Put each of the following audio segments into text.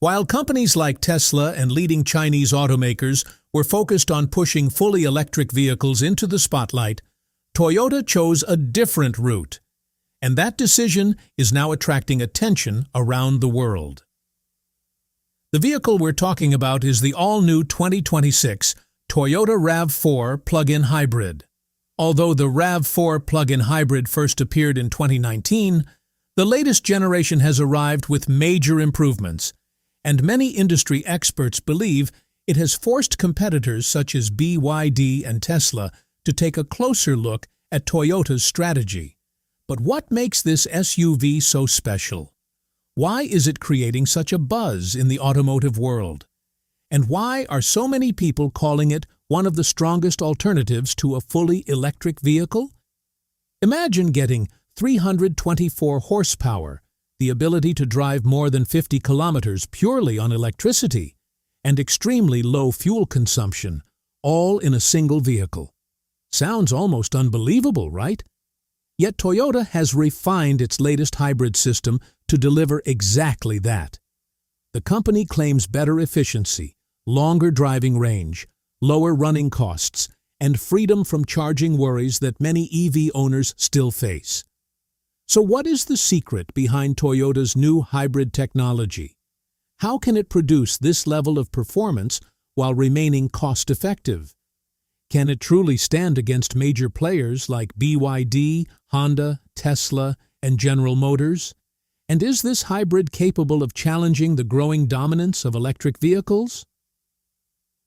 While companies like Tesla and leading Chinese automakers were focused on pushing fully electric vehicles into the spotlight, Toyota chose a different route. And that decision is now attracting attention around the world. The vehicle we're talking about is the all-new 2026 Toyota RAV4 plug-in hybrid. Although the RAV4 plug-in hybrid first appeared in 2019, the latest generation has arrived with major improvements, and many industry experts believe it has forced competitors such as BYD and Tesla to take a closer look at Toyota's strategy. But what makes this SUV so special? Why is it creating such a buzz in the automotive world? And why are so many people calling it one of the strongest alternatives to a fully electric vehicle? Imagine getting 324 horsepower, the ability to drive more than 50 kilometers purely on electricity, and extremely low fuel consumption, all in a single vehicle. Sounds almost unbelievable, right? Yet Toyota has refined its latest hybrid system to deliver exactly that. The company claims better efficiency, longer driving range, lower running costs, and freedom from charging worries that many EV owners still face. So what is the secret behind Toyota's new hybrid technology? How can it produce this level of performance while remaining cost-effective? Can it truly stand against major players like BYD, Honda, Tesla, and General Motors? And is this hybrid capable of challenging the growing dominance of electric vehicles?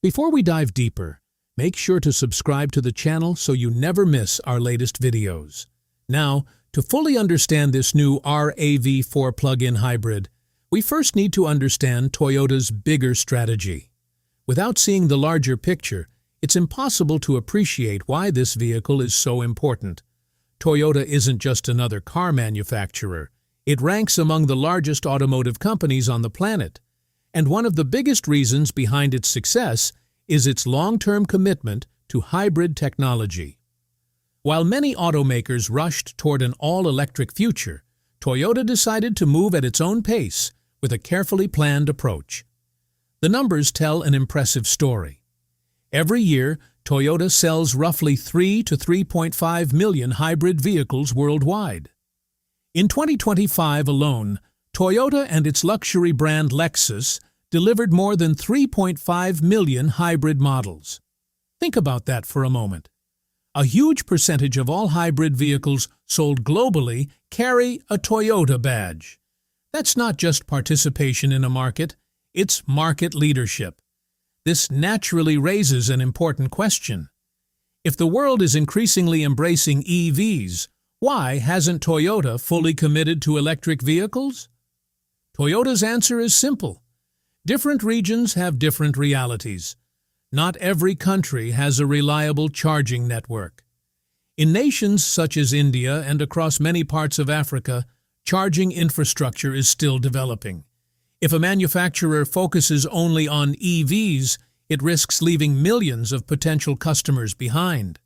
Before we dive deeper, make sure to subscribe to the channel so you never miss our latest videos. Now, to fully understand this new RAV4 plug-in hybrid, we first need to understand Toyota's bigger strategy. Without seeing the larger picture, it's impossible to appreciate why this vehicle is so important. Toyota isn't just another car manufacturer. It ranks among the largest automotive companies on the planet. And one of the biggest reasons behind its success is its long-term commitment to hybrid technology. While many automakers rushed toward an all-electric future, Toyota decided to move at its own pace with a carefully planned approach. The numbers tell an impressive story. Every year, Toyota sells roughly 3 to 3.5 million hybrid vehicles worldwide. In 2025 alone, Toyota and its luxury brand Lexus delivered more than 3.5 million hybrid models. Think about that for a moment. A huge percentage of all hybrid vehicles sold globally carry a Toyota badge. That's not just participation in a market, it's market leadership. This naturally raises an important question. If the world is increasingly embracing EVs, why hasn't Toyota fully committed to electric vehicles? Toyota's answer is simple. Different regions have different realities. Not every country has a reliable charging network. In nations such as India and across many parts of Africa, charging infrastructure is still developing. If a manufacturer focuses only on EVs, it risks leaving millions of potential customers behind.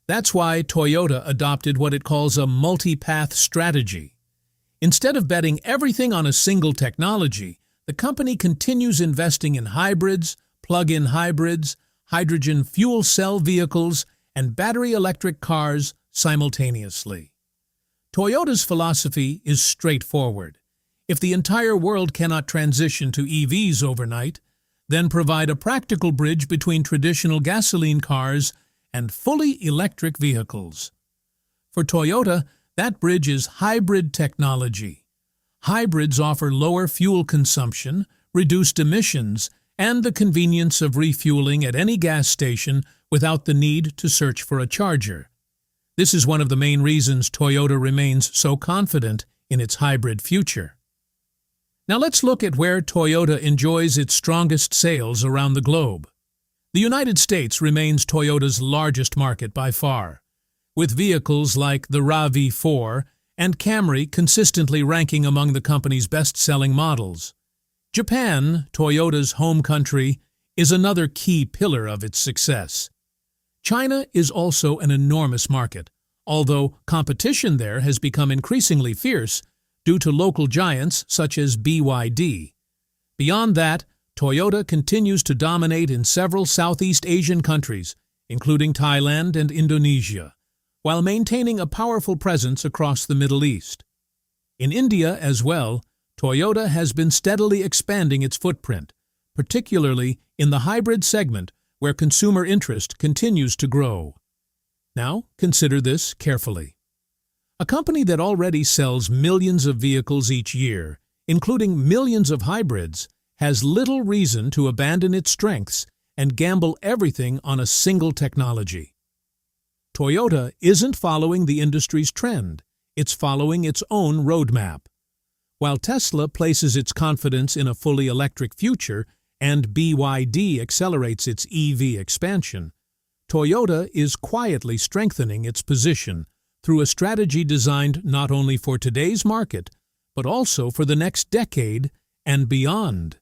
That's why Toyota adopted what it calls a multi-path strategy. Instead of betting everything on a single technology, the company continues investing in hybrids, plug-in hybrids, hydrogen fuel cell vehicles, and battery electric cars simultaneously. Toyota's philosophy is straightforward. If the entire world cannot transition to EVs overnight, then provide a practical bridge between traditional gasoline cars and fully electric vehicles. For Toyota, that bridge is hybrid technology. Hybrids offer lower fuel consumption, reduced emissions, and the convenience of refueling at any gas station without the need to search for a charger. This is one of the main reasons Toyota remains so confident in its hybrid future. Now let's look at where Toyota enjoys its strongest sales around the globe. The United States remains Toyota's largest market by far, with vehicles like the RAV4 and Camry consistently ranking among the company's best-selling models. Japan, Toyota's home country, is another key pillar of its success. China is also an enormous market, although competition there has become increasingly fierce due to local giants such as BYD. Beyond that, Toyota continues to dominate in several Southeast Asian countries, including Thailand and Indonesia, while maintaining a powerful presence across the Middle East. In India as well, Toyota has been steadily expanding its footprint, particularly in the hybrid segment where consumer interest continues to grow. Now, consider this carefully. A company that already sells millions of vehicles each year, including millions of hybrids, has little reason to abandon its strengths and gamble everything on a single technology. Toyota isn't following the industry's trend, it's following its own roadmap. While Tesla places its confidence in a fully electric future and BYD accelerates its EV expansion, Toyota is quietly strengthening its position through a strategy designed not only for today's market, but also for the next decade and beyond.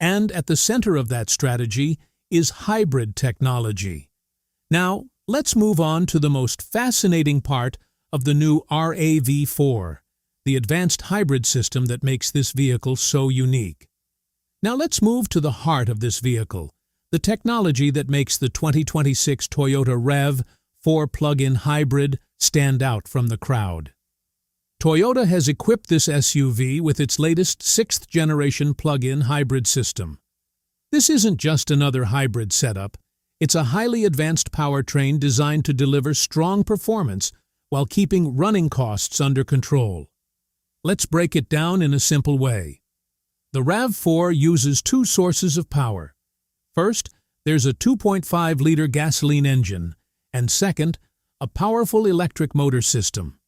And at the center of that strategy is hybrid technology. Now, let's move on to the most fascinating part of the new RAV4, the advanced hybrid system that makes this vehicle so unique. Now let's move to the heart of this vehicle, the technology that makes the 2026 Toyota RAV4 plug-in hybrid stand out from the crowd. Toyota has equipped this SUV with its latest sixth-generation plug-in hybrid system. This isn't just another hybrid setup, it's a highly advanced powertrain designed to deliver strong performance while keeping running costs under control. Let's break it down in a simple way. The RAV4 uses two sources of power. First, there's a 2.5-liter gasoline engine, and second, a powerful electric motor system.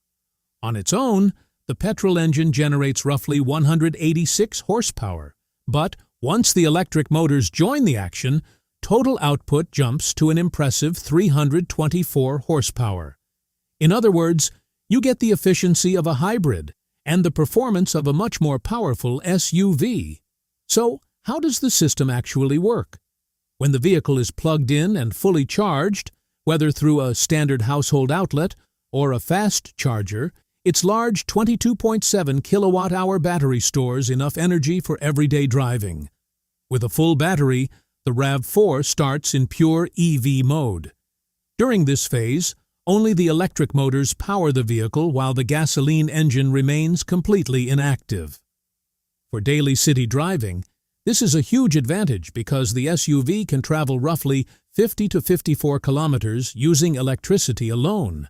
On its own, the petrol engine generates roughly 186 horsepower, but once the electric motors join the action, total output jumps to an impressive 324 horsepower. In other words, you get the efficiency of a hybrid and the performance of a much more powerful SUV. So, how does the system actually work? When the vehicle is plugged in and fully charged, whether through a standard household outlet or a fast charger, its large 22.7 kilowatt-hour battery stores enough energy for everyday driving. With a full battery, the RAV4 starts in pure EV mode. During this phase, only the electric motors power the vehicle while the gasoline engine remains completely inactive. For daily city driving, this is a huge advantage because the SUV can travel roughly 50 to 54 kilometers using electricity alone,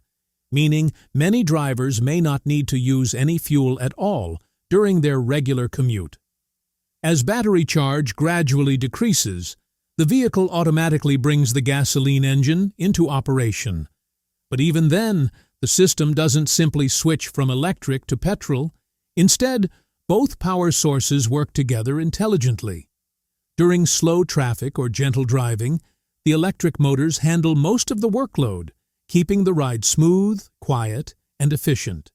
meaning many drivers may not need to use any fuel at all during their regular commute. As battery charge gradually decreases, the vehicle automatically brings the gasoline engine into operation. But even then, the system doesn't simply switch from electric to petrol. Instead, both power sources work together intelligently. During slow traffic or gentle driving, the electric motors handle most of the workload, keeping the ride smooth, quiet, and efficient.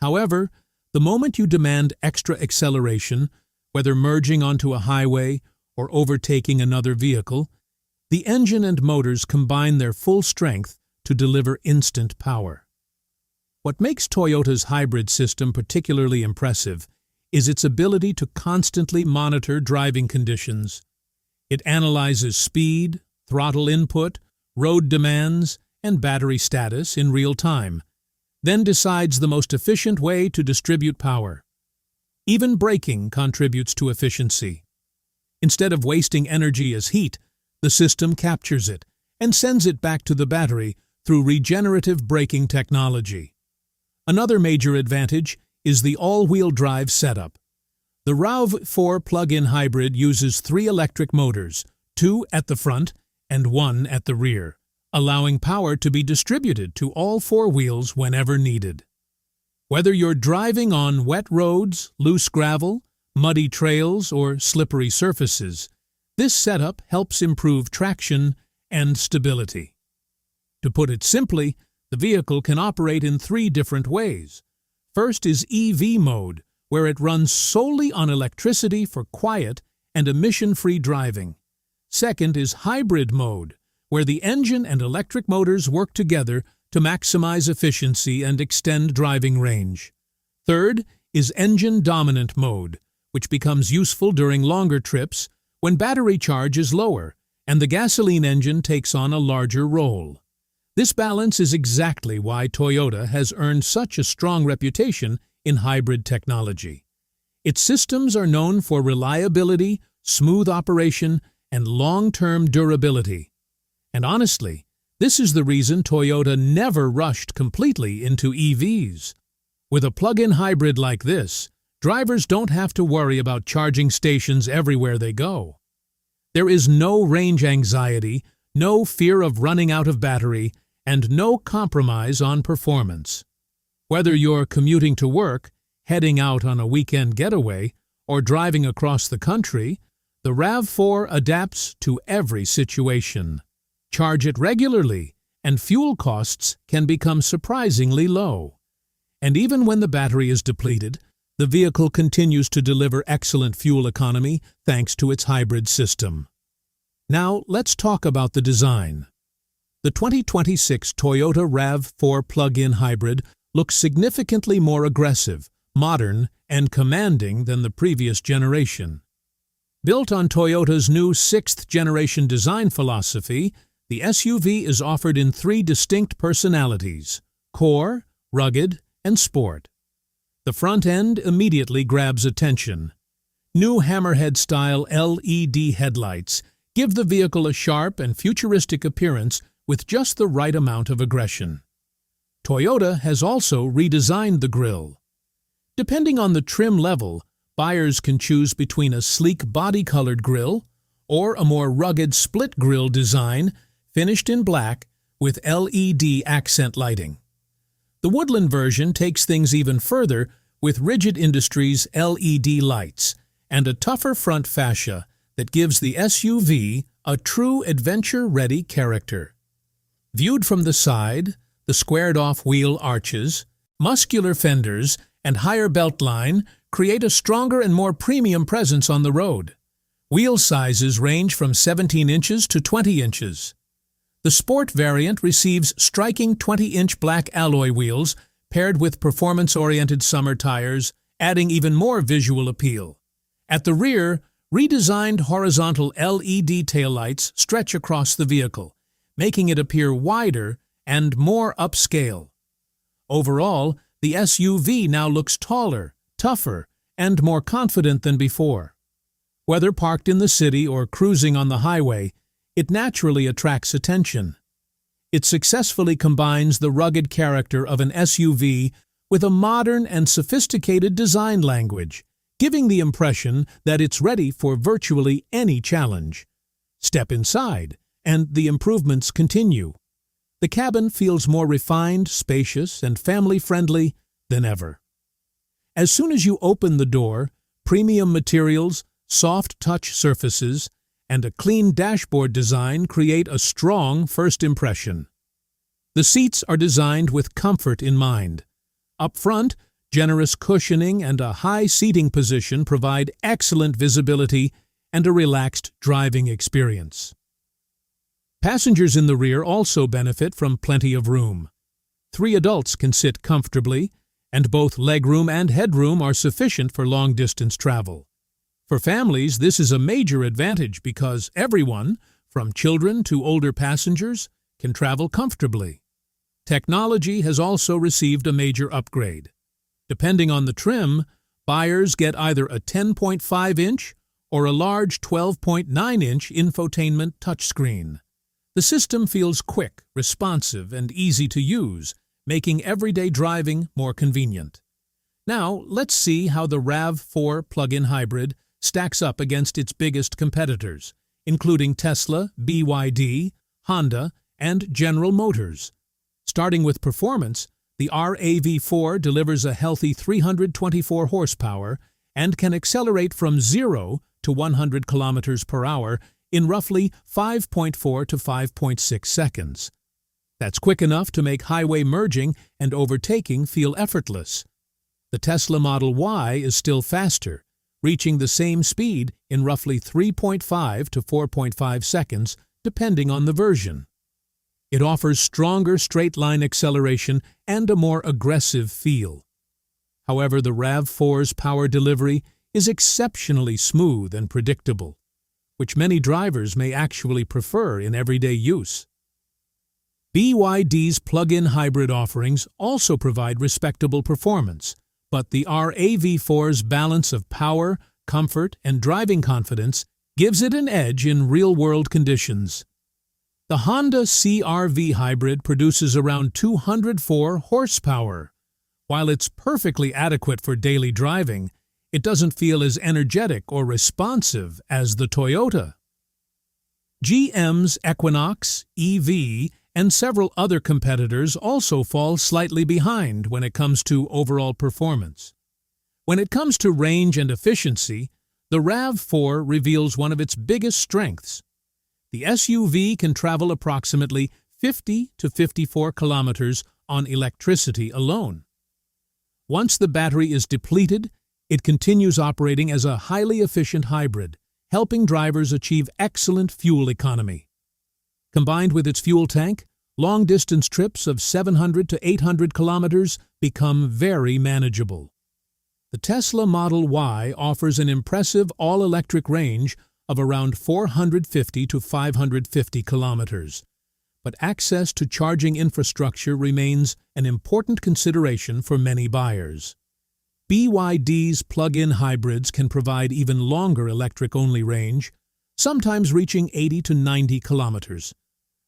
However, the moment you demand extra acceleration, whether merging onto a highway or overtaking another vehicle, the engine and motors combine their full strength to deliver instant power. What makes Toyota's hybrid system particularly impressive is its ability to constantly monitor driving conditions. It analyzes speed, throttle input, road demands, and battery status in real time, then decides the most efficient way to distribute power. Even braking contributes to efficiency. Instead of wasting energy as heat, the system captures it and sends it back to the battery through regenerative braking technology. Another major advantage is the all-wheel drive setup. The RAV4 plug-in hybrid uses 3 electric motors, 2 at the front and 1 at the rear, allowing power to be distributed to all 4 wheels whenever needed. Whether you're driving on wet roads, loose gravel, muddy trails, or slippery surfaces, this setup helps improve traction and stability. To put it simply, the vehicle can operate in 3 different ways. First is EV mode, where it runs solely on electricity for quiet and emission-free driving. Second is hybrid mode, where the engine and electric motors work together to maximize efficiency and extend driving range. Third is engine dominant mode, which becomes useful during longer trips when battery charge is lower and the gasoline engine takes on a larger role. This balance is exactly why Toyota has earned such a strong reputation in hybrid technology. Its systems are known for reliability, smooth operation, and long-term durability. And honestly, this is the reason Toyota never rushed completely into EVs. With a plug-in hybrid like this, drivers don't have to worry about charging stations everywhere they go. There is no range anxiety, no fear of running out of battery, and no compromise on performance. Whether you're commuting to work, heading out on a weekend getaway, or driving across the country, the RAV4 adapts to every situation. Charge it regularly, and fuel costs can become surprisingly low. And even when the battery is depleted, the vehicle continues to deliver excellent fuel economy thanks to its hybrid system. Now, let's talk about the design. The 2026 Toyota RAV4 plug-in hybrid looks significantly more aggressive, modern, and commanding than the previous generation. Built on Toyota's new sixth-generation design philosophy, the SUV is offered in three distinct personalities: core, rugged, and sport. The front end immediately grabs attention. New hammerhead-style LED headlights give the vehicle a sharp and futuristic appearance with just the right amount of aggression. Toyota has also redesigned the grille. Depending on the trim level, buyers can choose between a sleek body-colored grille or a more rugged split grille design finished in black with LED accent lighting. The Woodland version takes things even further with Rigid Industries LED lights and a tougher front fascia that gives the SUV a true adventure-ready character. Viewed from the side, the squared-off wheel arches, muscular fenders, and higher beltline create a stronger and more premium presence on the road. Wheel sizes range from 17 inches to 20 inches. The Sport variant receives striking 20-inch black alloy wheels paired with performance-oriented summer tires, adding even more visual appeal. At the rear, redesigned horizontal LED taillights stretch across the vehicle, making it appear wider and more upscale. Overall, the SUV now looks taller, tougher, and more confident than before. Whether parked in the city or cruising on the highway, it naturally attracts attention. It successfully combines the rugged character of an SUV with a modern and sophisticated design language, giving the impression that it's ready for virtually any challenge. Step inside, and the improvements continue. The cabin feels more refined, spacious, and family-friendly than ever. As soon as you open the door, premium materials, soft touch surfaces, and a clean dashboard design create a strong first impression. The seats are designed with comfort in mind. Up front, generous cushioning and a high seating position provide excellent visibility and a relaxed driving experience. Passengers in the rear also benefit from plenty of room. 3 adults can sit comfortably, and both legroom and headroom are sufficient for long-distance travel. For families, this is a major advantage because everyone, from children to older passengers, can travel comfortably. Technology has also received a major upgrade. Depending on the trim, buyers get either a 10.5-inch or a large 12.9-inch infotainment touchscreen. The system feels quick, responsive, and easy to use, making everyday driving more convenient. Now, let's see how the RAV4 plug-in hybrid stacks up against its biggest competitors, including Tesla, BYD, Honda, and General Motors. Starting with performance, the RAV4 delivers a healthy 324 horsepower and can accelerate from 0 to 100 kilometers per hour in roughly 5.4 to 5.6 seconds. That's quick enough to make highway merging and overtaking feel effortless. The Tesla Model Y is still faster, reaching the same speed in roughly 3.5 to 4.5 seconds, depending on the version. It offers stronger straight-line acceleration and a more aggressive feel. However, the RAV4's power delivery is exceptionally smooth and predictable, which many drivers may actually prefer in everyday use. BYD's plug-in hybrid offerings also provide respectable performance, but the RAV4's balance of power, comfort, and driving confidence gives it an edge in real-world conditions. The Honda CR-V hybrid produces around 204 horsepower. While it's perfectly adequate for daily driving, it doesn't feel as energetic or responsive as the Toyota. GM's Equinox, EV, and several other competitors also fall slightly behind when it comes to overall performance. When it comes to range and efficiency, the RAV4 reveals one of its biggest strengths. The SUV can travel approximately 50 to 54 kilometers on electricity alone. Once the battery is depleted, it continues operating as a highly efficient hybrid, helping drivers achieve excellent fuel economy. Combined with its fuel tank, long-distance trips of 700 to 800 kilometers become very manageable. The Tesla Model Y offers an impressive all-electric range of around 450 to 550 kilometers, but access to charging infrastructure remains an important consideration for many buyers. BYD's plug-in hybrids can provide even longer electric-only range, sometimes reaching 80 to 90 kilometers.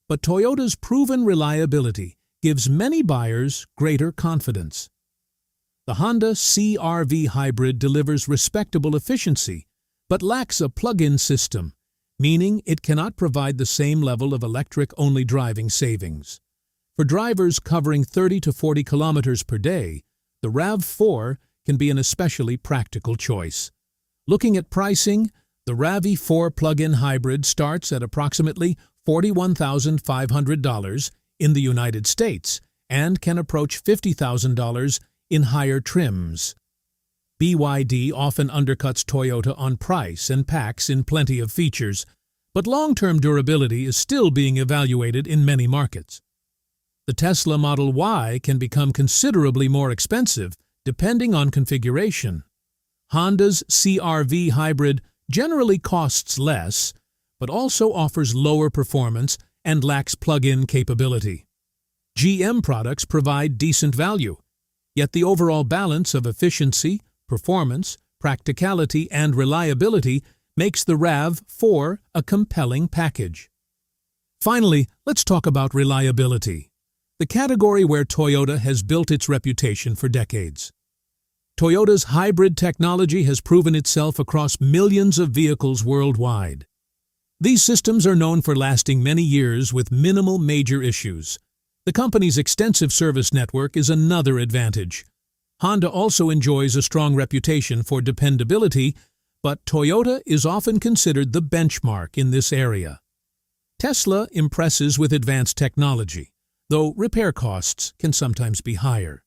But Toyota's proven reliability gives many buyers greater confidence. The Honda CR-V hybrid delivers respectable efficiency, but lacks a plug-in system, meaning it cannot provide the same level of electric-only driving savings. For drivers covering 30 to 40 kilometers per day, the RAV4 can be an especially practical choice. Looking at pricing, the RAV4 plug-in hybrid starts at approximately $41,500 in the United States and can approach $50,000 in higher trims. BYD often undercuts Toyota on price and packs in plenty of features, but long-term durability is still being evaluated in many markets. The Tesla Model Y can become considerably more expensive depending on configuration. Honda's CR-V hybrid generally costs less, but also offers lower performance and lacks plug-in capability. GM products provide decent value, yet the overall balance of efficiency, performance, practicality, and reliability makes the RAV4 a compelling package. Finally, let's talk about reliability, the category where Toyota has built its reputation for decades. Toyota's hybrid technology has proven itself across millions of vehicles worldwide. These systems are known for lasting many years with minimal major issues. The company's extensive service network is another advantage. Honda also enjoys a strong reputation for dependability, but Toyota is often considered the benchmark in this area. Tesla impresses with advanced technology, though repair costs can sometimes be higher.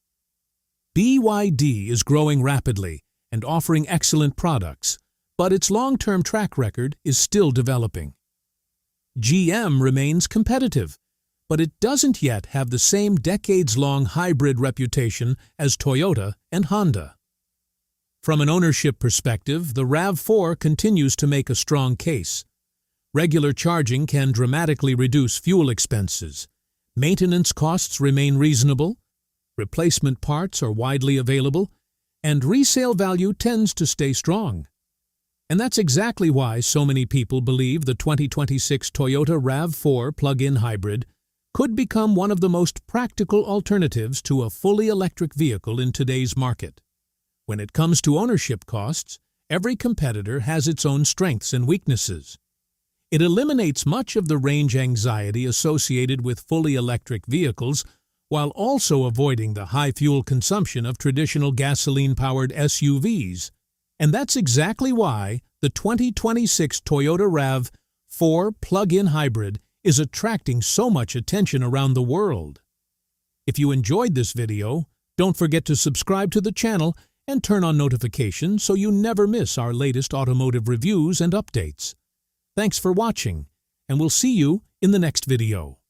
BYD is growing rapidly and offering excellent products, but its long-term track record is still developing. GM remains competitive, but it doesn't yet have the same decades-long hybrid reputation as Toyota and Honda. From an ownership perspective, the RAV4 continues to make a strong case. Regular charging can dramatically reduce fuel expenses. Maintenance costs remain reasonable, replacement parts are widely available, and resale value tends to stay strong. And that's exactly why so many people believe the 2026 Toyota RAV4 plug-in hybrid could become one of the most practical alternatives to a fully electric vehicle in today's market. When it comes to ownership costs, every competitor has its own strengths and weaknesses. It eliminates much of the range anxiety associated with fully electric vehicles while also avoiding the high fuel consumption of traditional gasoline-powered SUVs. And that's exactly why the 2026 Toyota RAV4 plug-in hybrid is attracting so much attention around the world. If you enjoyed this video, don't forget to subscribe to the channel and turn on notifications so you never miss our latest automotive reviews and updates. Thanks for watching, and we'll see you in the next video.